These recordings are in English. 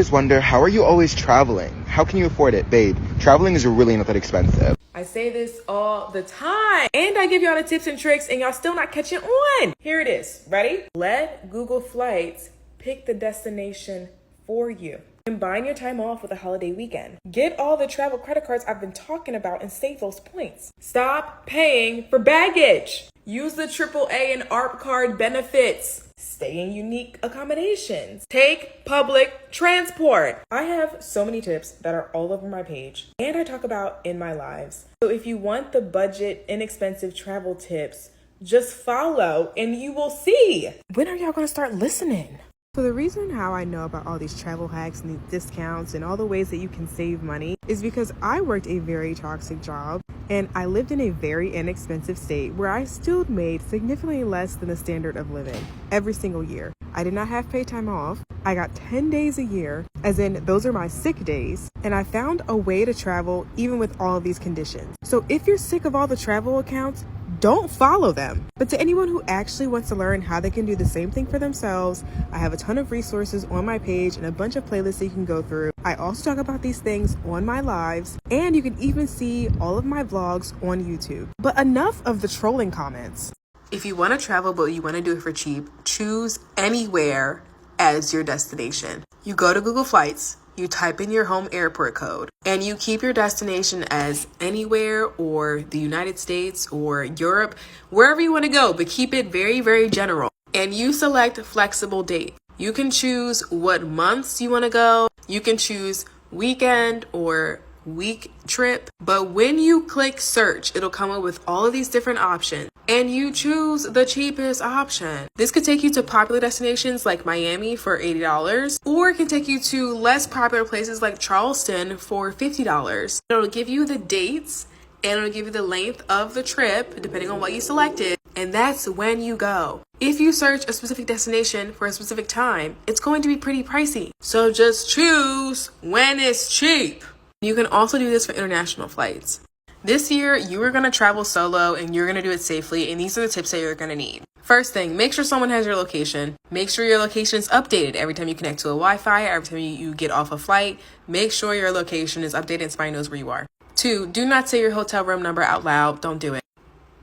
always wonder, how are you always traveling? How can you afford it? Babe, traveling is really not that expensive. I say this all the time, and I give y'all the tips and tricks, and y'all still not catching on. Here it is. Ready? Let Google Flights pick the destination for you. Combine your time off with a holiday weekend. Get all the travel credit cards I've been talking about and save those points. Stop paying for baggage. Use the AAA and AARP card benefits. Stay in unique accommodations. Take public transport. I have so many tips that are all over my page and I talk about in my lives. So if you want the budget, inexpensive travel tips, just follow and you will see. When are y'all gonna start listening? So the reason how I know about all these travel hacks and these discounts and all the ways that you can save money is because I worked a very toxic job and I lived in a very inexpensive state where I still made significantly less than the standard of living every single year. I did not have paid time off. I got 10 days a year, as in those are my sick days, and I found a way to travel even with all of these conditions. So if you're sick of all the travel accounts, don't follow them. But to anyone who actually wants to learn how they can do the same thing for themselves, I have a ton of resources on my page and a bunch of playlists that you can go through. I also talk about these things on my lives, and you can even see all of my vlogs on YouTube. But enough of the trolling comments. If you want to travel but you want to do it for cheap, choose anywhere as your destination. You go to Google Flights, you type in your home airport code, and you keep your destination as anywhere or the United States or Europe, wherever you want to go, but keep it very, very general. And you select flexible date. You can choose what months you want to go. You can choose weekend or week trip. But when you click search, it'll come up with all of these different options and you choose the cheapest option. This could take you to popular destinations like Miami for $80, or it can take you to less popular places like Charleston for $50. It'll give you the dates and it'll give you the length of the trip depending on what you selected, and that's when you go. If you search a specific destination for a specific time, it's going to be pretty pricey. So just choose when it's cheap. You can also do this for international flights. This year, you are going to travel solo and you're going to do it safely, and these are the tips that you're going to need. First thing, make sure someone has your location. Make sure your location is updated every time you connect to a Wi-Fi, every time you get off a flight. Make sure your location is updated and somebody knows where you are. 2, do not say your hotel room number out loud. Don't do it.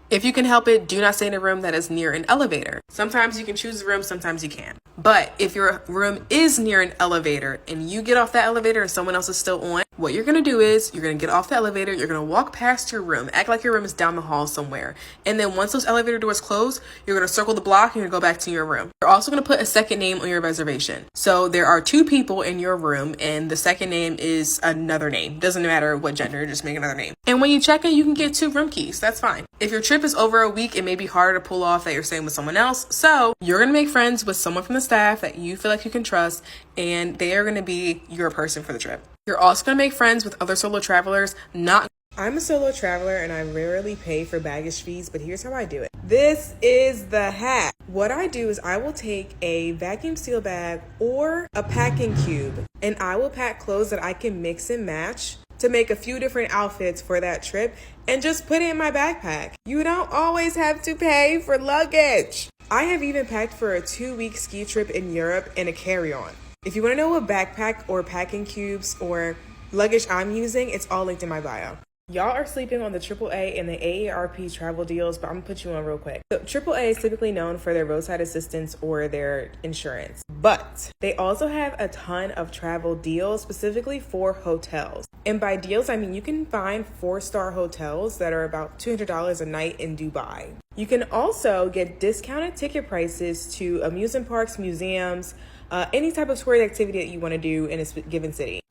If you can help it, do not stay in a room that is near an elevator. Sometimes you can choose a room, sometimes you can't. But if your room is near an elevator and you get off that elevator and someone else is still on, what you're going to do is you're going to get off the elevator, you're going to walk past your room, act like your room is down the hall somewhere. And then once those elevator doors close, you're going to circle the block and you're going to go back to your room. You're also going to put a second name on your reservation. So there are 2 people in your room and the second name is another name. Doesn't matter what gender, just make another name. And when you check in, you can get 2 room keys. That's fine. If your trip is over a week, it may be harder to pull off that you're staying with someone else. So you're going to make friends with someone from the staff that you feel like you can trust, and they are going to be your person for the trip. You're also going to make friends with other solo travelers. I'm a solo traveler and I rarely pay for baggage fees, but here's how I do it. This is the hack. What I do is I will take a vacuum seal bag or a packing cube, and I will pack clothes that I can mix and match to make a few different outfits for that trip and just put it in my backpack. You don't always have to pay for luggage. I have even packed for a 2-week ski trip in Europe in a carry-on. If you want to know what backpack or packing cubes or luggage I'm using, it's all linked in my bio. Y'all are sleeping on the AAA and the AARP travel deals, but I'm gonna put you on real quick. So AAA is typically known for their roadside assistance or their insurance, but they also have a ton of travel deals specifically for hotels. And by deals, I mean you can find 4-star hotels that are about $200 a night in Dubai. You can also get discounted ticket prices to amusement parks, museums, any type of tourist activity that you want to do in a given city.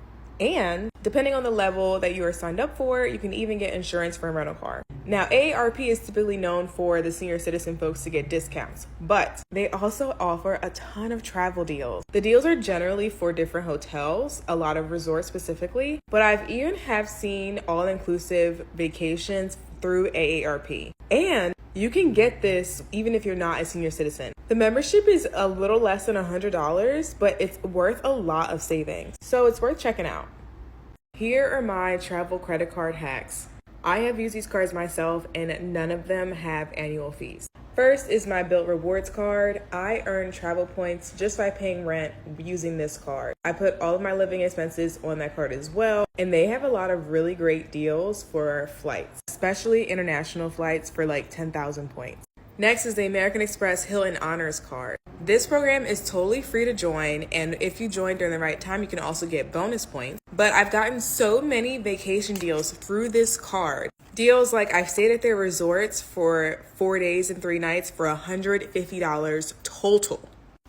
And depending on the level that you are signed up for, you can even get insurance for a rental car. Now, AARP is typically known for the senior citizen folks to get discounts, but they also offer a ton of travel deals. The deals are generally for different hotels, a lot of resorts specifically, but I've even have seen all-inclusive vacations through AARP. And you can get this even if you're not a senior citizen. The membership is a little less than $100, but it's worth a lot of savings. So it's worth checking out. Here are my travel credit card hacks. I have used these cards myself and none of them have annual fees. First is my BILT rewards card. I earn travel points just by paying rent using this card. I put all of my living expenses on that card as well, and they have a lot of really great deals for flights, especially international flights for like 10,000 points. Next is the American Express Hilton Honors Card. This program is totally free to join, and if you join during the right time, you can also get bonus points. But I've gotten so many vacation deals through this card. Deals like I've stayed at their resorts for 4 days and 3 nights for $150 total.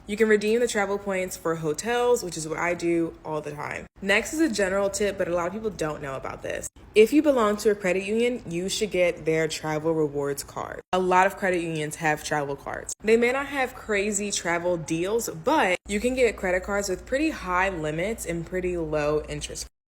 You can redeem the travel points for hotels, which is what I do all the time. Next is a general tip, but a lot of people don't know about this. If you belong to a credit union, you should get their travel rewards card. A lot of credit unions have travel cards. They may not have crazy travel deals, but you can get credit cards with pretty high limits and pretty low interest.